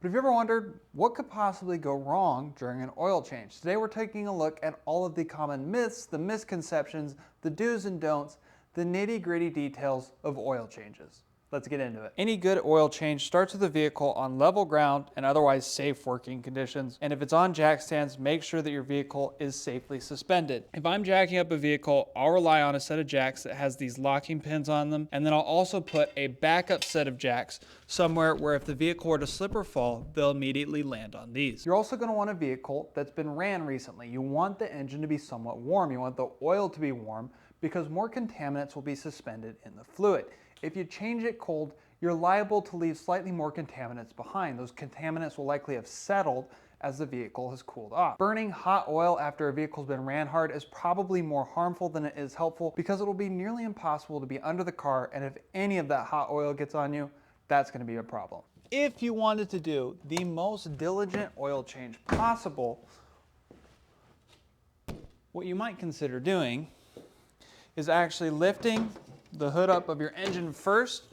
But have you ever wondered what could possibly go wrong during an oil change? Today we're taking a look at all of the common myths, the misconceptions, the do's and don'ts, the nitty-gritty details of oil changes. Let's get into it. Any good oil change starts with the vehicle on level ground and otherwise safe working conditions. And if it's on jack stands, make sure that your vehicle is safely suspended. If I'm jacking up a vehicle, I'll rely on a set of jacks that has these locking pins on them. And then I'll also put a backup set of jacks somewhere where if the vehicle were to slip or fall, they'll immediately land on these. You're also going to want a vehicle that's been ran recently. You want the engine to be somewhat warm. You want the oil to be warm because more contaminants will be suspended in the fluid. If you change it cold, you're liable to leave slightly more contaminants behind. Those contaminants will likely have settled as the vehicle has cooled off. Burning hot oil after a vehicle's been ran hard is probably more harmful than it is helpful because it will be nearly impossible to be under the car, and if any of that hot oil gets on you, that's going to be a problem. If you wanted to do the most diligent oil change possible, what you might consider doing is actually lifting the hood up of your engine first,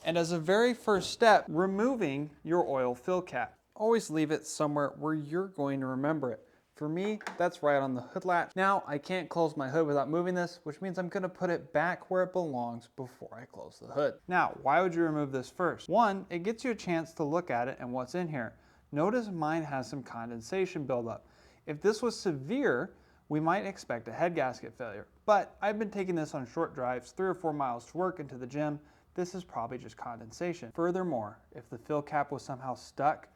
and as a very first step, removing your oil fill cap. Always leave it somewhere where you're going to remember it. For me, that's right on the hood latch. Now, I can't close my hood without moving this, which means I'm gonna put it back where it belongs before I close the hood. Now, why would you remove this first? One, it gets you a chance to look at it and what's in here. Notice mine has some condensation buildup. If this was severe, we might expect a head gasket failure. But I've been taking this on short drives, 3 or 4 miles to work and to the gym. This is probably just condensation. Furthermore, if the fill cap was somehow stuck,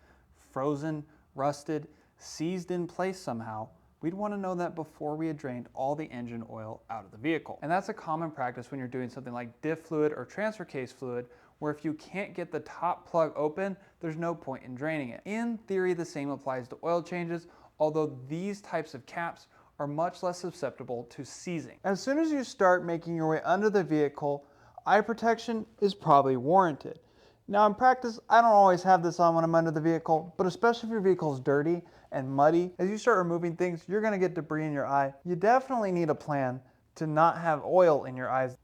frozen, rusted, seized in place somehow, we'd want to know that before we had drained all the engine oil out of the vehicle. And that's a common practice when you're doing something like diff fluid or transfer case fluid, where if you can't get the top plug open, there's no point in draining it. In theory, the same applies to oil changes, although these types of caps are much less susceptible to seizing. As soon as you start making your way under the vehicle, eye protection is probably warranted. Now in practice, I don't always have this on when I'm under the vehicle, but especially if your vehicle is dirty and muddy, as you start removing things, you're gonna get debris in your eye. You definitely need a plan to not have oil in your eyes.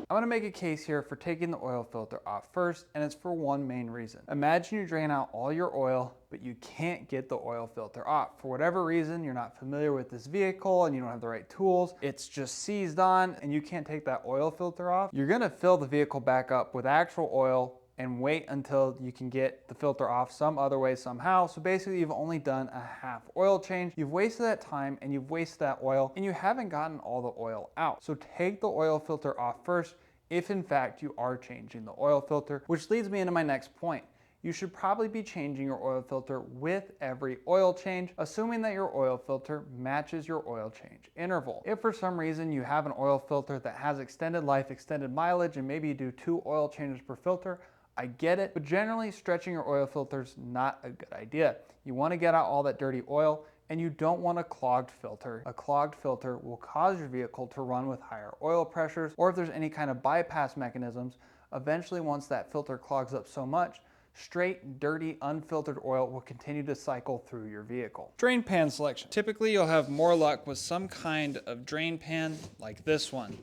I'm gonna make a case here for taking the oil filter off first, and it's for one main reason. Imagine you drain out all your oil, but you can't get the oil filter off. For whatever reason, you're not familiar with this vehicle and you don't have the right tools, it's just seized on and you can't take that oil filter off. You're gonna fill the vehicle back up with actual oil and wait until you can get the filter off some other way somehow. So basically you've only done a half oil change. You've wasted that time and you've wasted that oil and you haven't gotten all the oil out. So take the oil filter off first if in fact you are changing the oil filter, which leads me into my next point. You should probably be changing your oil filter with every oil change, assuming that your oil filter matches your oil change interval. If for some reason you have an oil filter that has extended life, extended mileage, and maybe you do 2 oil changes per filter, I get it, but generally stretching your oil filter is not a good idea. You want to get out all that dirty oil, and you don't want a clogged filter. A clogged filter will cause your vehicle to run with higher oil pressures, or if there's any kind of bypass mechanisms, eventually once that filter clogs up so much, straight, dirty, unfiltered oil will continue to cycle through your vehicle. Drain pan selection. Typically you'll have more luck with some kind of drain pan like this one.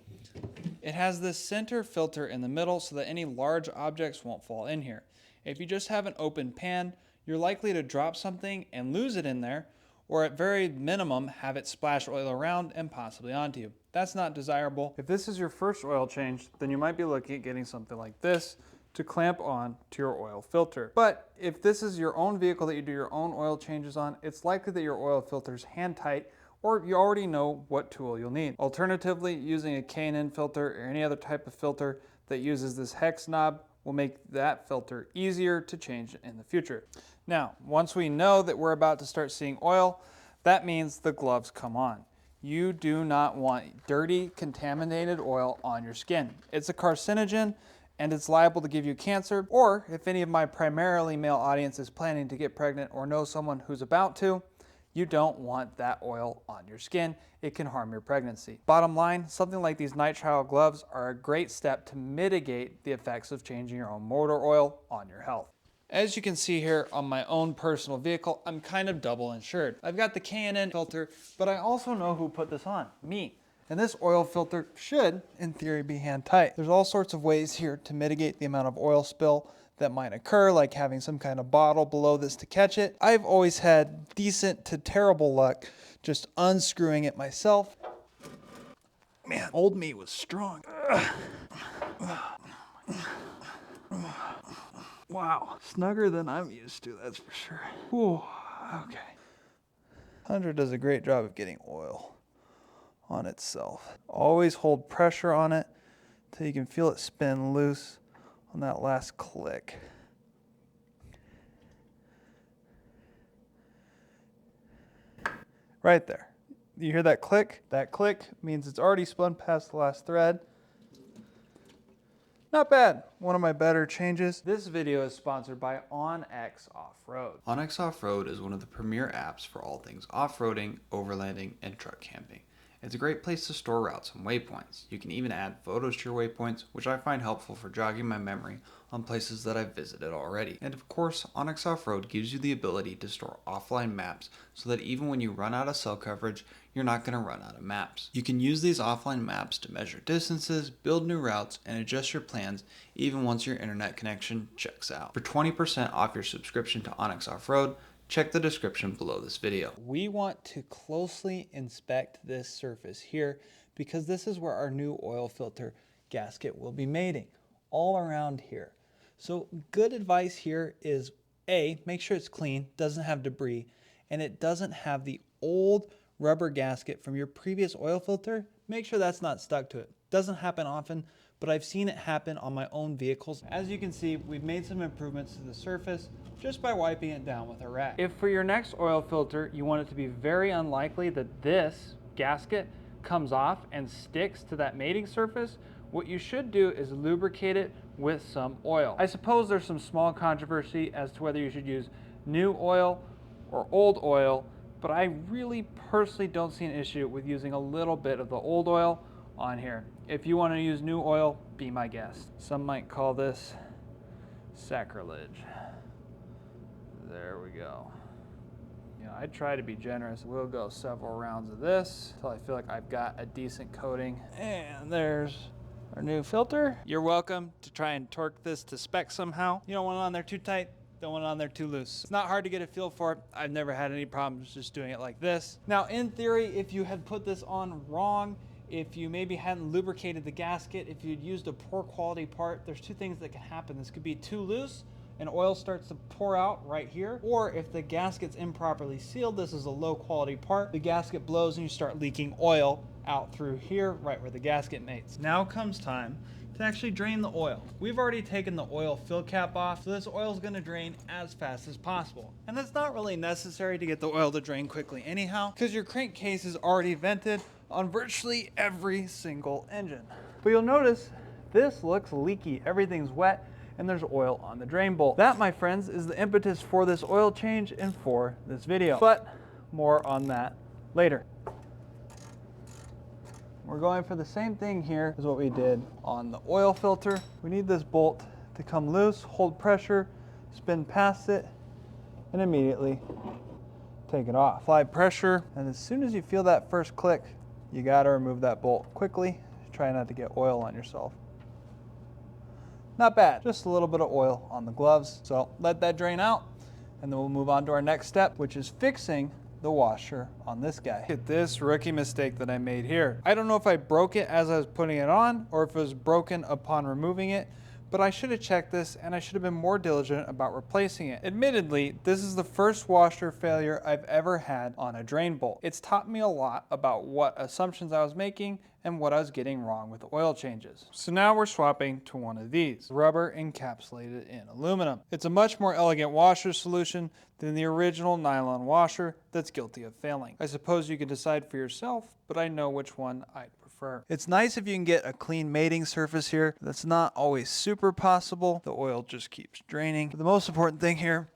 It has this center filter in the middle so that any large objects won't fall in here. If you just have an open pan, you're likely to drop something and lose it in there, or at very minimum, have it splash oil around and possibly onto you. That's not desirable. If this is your first oil change, then you might be looking at getting something like this to clamp on to your oil filter. But if this is your own vehicle that you do your own oil changes on, it's likely that your oil filter is hand tight, or you already know what tool you'll need. Alternatively, using a K&N filter or any other type of filter that uses this hex knob will make that filter easier to change in the future. Now, once we know that we're about to start seeing oil, that means the gloves come on. You do not want dirty, contaminated oil on your skin. It's a carcinogen and it's liable to give you cancer, or if any of my primarily male audience is planning to get pregnant or know someone who's about to, you don't want that oil on your skin. It can harm your pregnancy. Bottom line, something like these nitrile gloves are a great step to mitigate the effects of changing your own motor oil on your health. As you can see here on my own personal vehicle, I'm kind of double insured. I've got the K&N filter, but I also know who put this on, me. And this oil filter should, in theory, be hand tight. There's all sorts of ways here to mitigate the amount of oil spill that might occur, like having some kind of bottle below this to catch it. I've always had decent to terrible luck just unscrewing it myself. Man, old me was strong. Wow, snugger than I'm used to, that's for sure. Whew, okay. Tundra does a great job of getting oil on itself. Always hold pressure on it until you can feel it spin loose on that last click. Right there. You hear that click? That click means it's already spun past the last thread. Not bad. One of my better changes. This video is sponsored by Onx Offroad. Onx Offroad is one of the premier apps for all things off-roading, overlanding, and truck camping. It's a great place to store routes and waypoints. You can even add photos to your waypoints, which I find helpful for jogging my memory on places that I've visited already. And of course, Onx Offroad gives you the ability to store offline maps so that even when you run out of cell coverage, you're not going to run out of maps. You can use these offline maps to measure distances, build new routes, and adjust your plans even once your internet connection checks out. For 20% off your subscription to Onx Offroad, check the description below this video. We want to closely inspect this surface here because this is where our new oil filter gasket will be mating, all around here. So good advice here is A, make sure it's clean, doesn't have debris, and it doesn't have the old rubber gasket from your previous oil filter. Make sure that's not stuck to it. Doesn't happen often, but I've seen it happen on my own vehicles. As you can see, we've made some improvements to the surface just by wiping it down with a rag. If for your next oil filter, you want it to be very unlikely that this gasket comes off and sticks to that mating surface, what you should do is lubricate it with some oil. I suppose there's some small controversy as to whether you should use new oil or old oil, but I really personally don't see an issue with using a little bit of the old oil on here. If you want to use new oil, be my guest. Some might call this sacrilege. There we go. Yeah, I try to be generous. We'll go several rounds of this until I feel like I've got a decent coating. And there's our new filter. You're welcome to try and torque this to spec somehow. You don't want it on there too tight. Don't want it on there too loose. It's not hard to get a feel for it. I've never had any problems just doing it like this. Now, in theory, if you had put this on wrong, if you maybe hadn't lubricated the gasket, if you'd used a poor quality part, there's two things that can happen. This could be too loose and oil starts to pour out right here. Or if the gasket's improperly sealed, this is a low quality part, the gasket blows and you start leaking oil out through here, right where the gasket mates. Now comes time to actually drain the oil. We've already taken the oil fill cap off, so this oil is going to drain as fast as possible. And that's not really necessary to get the oil to drain quickly anyhow, because your crankcase is already vented on virtually every single engine. But you'll notice this looks leaky. Everything's wet and there's oil on the drain bolt. That, my friends, is the impetus for this oil change and for this video. But more on that later. We're going for the same thing here as what we did on the oil filter. We need this bolt to come loose, hold pressure, spin past it, and immediately take it off. Apply pressure, and as soon as you feel that first click, you gotta remove that bolt quickly. Try not to get oil on yourself. Not bad, just a little bit of oil on the gloves. So let that drain out, and then we'll move on to our next step, which is fixing the washer on this guy. Look at this rookie mistake that I made here. I don't know if I broke it as I was putting it on or if it was broken upon removing it, but I should have checked this and I should have been more diligent about replacing it. Admittedly, this is the first washer failure I've ever had on a drain bolt. It's taught me a lot about what assumptions I was making and what I was getting wrong with the oil changes. So now we're swapping to one of these, rubber encapsulated in aluminum. It's a much more elegant washer solution than the original nylon washer that's guilty of failing. I suppose you can decide for yourself, but I know which one I'd prefer. It's nice if you can get a clean mating surface here. That's not always super possible. The oil just keeps draining. But the most important thing here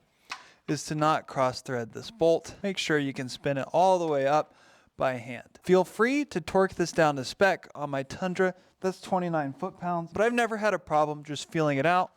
is to not cross thread this bolt. Make sure you can spin it all the way up by hand. Feel free to torque this down to spec on my Tundra. That's 29 foot-pounds, but I've never had a problem just feeling it out,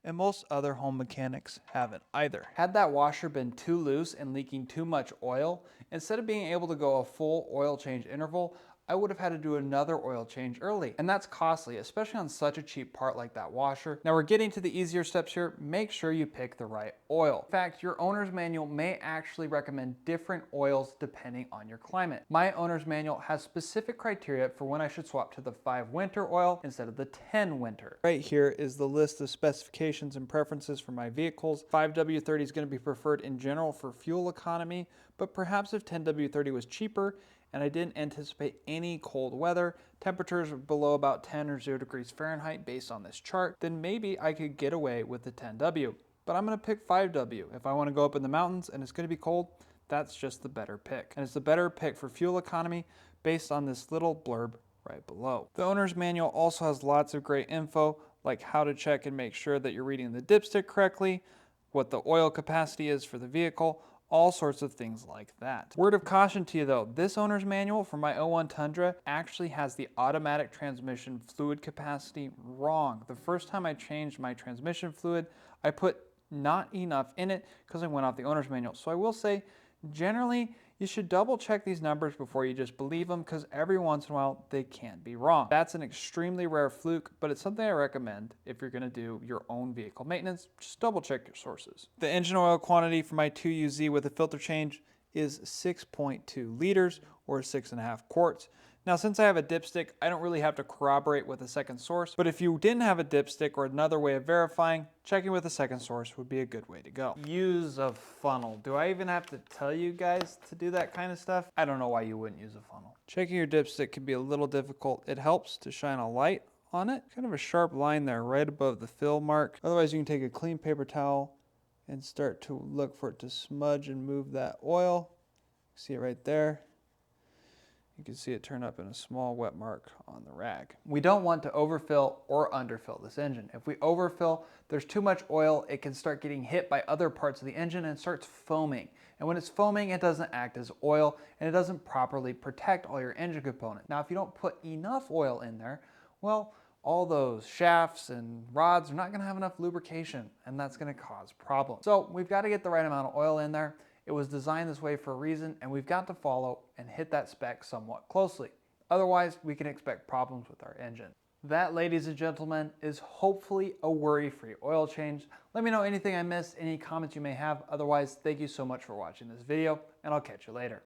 and most other home mechanics haven't either. Had that washer been too loose and leaking too much oil, instead of being able to go a full oil change interval, I would have had to do another oil change early. And that's costly, especially on such a cheap part like that washer. Now we're getting to the easier steps here. Make sure you pick the right oil. In fact, your owner's manual may actually recommend different oils depending on your climate. My owner's manual has specific criteria for when I should swap to the 5 winter oil instead of the 10 winter. Right here is the list of specifications and preferences for my vehicles. 5W30 is going to be preferred in general for fuel economy, but perhaps if 10W30 was cheaper and I didn't anticipate any cold weather, temperatures below about 10 or 0 degrees Fahrenheit based on this chart, then maybe I could get away with the 10W. But I'm going to pick 5W. If I want to go up in the mountains and it's going to be cold, that's just the better pick. And it's the better pick for fuel economy based on this little blurb right below. The owner's manual also has lots of great info, like how to check and make sure that you're reading the dipstick correctly, what the oil capacity is for the vehicle, all sorts of things like that. Word of caution to you though, this owner's manual for my '01 Tundra actually has the automatic transmission fluid capacity wrong. The first time I changed my transmission fluid, I put not enough in it because I went off the owner's manual. So I will say, generally, you should double check these numbers before you just believe them, because every once in a while they can be wrong. That's an extremely rare fluke, but it's something I recommend if you're going to do your own vehicle maintenance. Just double check your sources. The engine oil quantity for my 2UZ with a filter change is 6.2 liters or 6.5 quarts. Now, since I have a dipstick, I don't really have to corroborate with a second source, but if you didn't have a dipstick or another way of verifying, checking with a second source would be a good way to go. Use a funnel. Do I even have to tell you guys to do that kind of stuff? I don't know why you wouldn't use a funnel. Checking your dipstick can be a little difficult. It helps to shine a light on it, kind of a sharp line there right above the fill mark. Otherwise, you can take a clean paper towel and start to look for it to smudge and move that oil. See it right there. You can see it turn up in a small wet mark on the rag. We don't want to overfill or underfill this engine. If we overfill, there's too much oil, it can start getting hit by other parts of the engine and starts foaming. And when it's foaming, it doesn't act as oil and it doesn't properly protect all your engine components. Now, if you don't put enough oil in there, well, all those shafts and rods are not gonna have enough lubrication, and that's gonna cause problems. So we've got to get the right amount of oil in there. It was designed this way for a reason, and we've got to follow and hit that spec somewhat closely. Otherwise, we can expect problems with our engine. That, ladies and gentlemen, is hopefully a worry-free oil change. Let me know anything I missed, any comments you may have. Otherwise, thank you so much for watching this video, and I'll catch you later.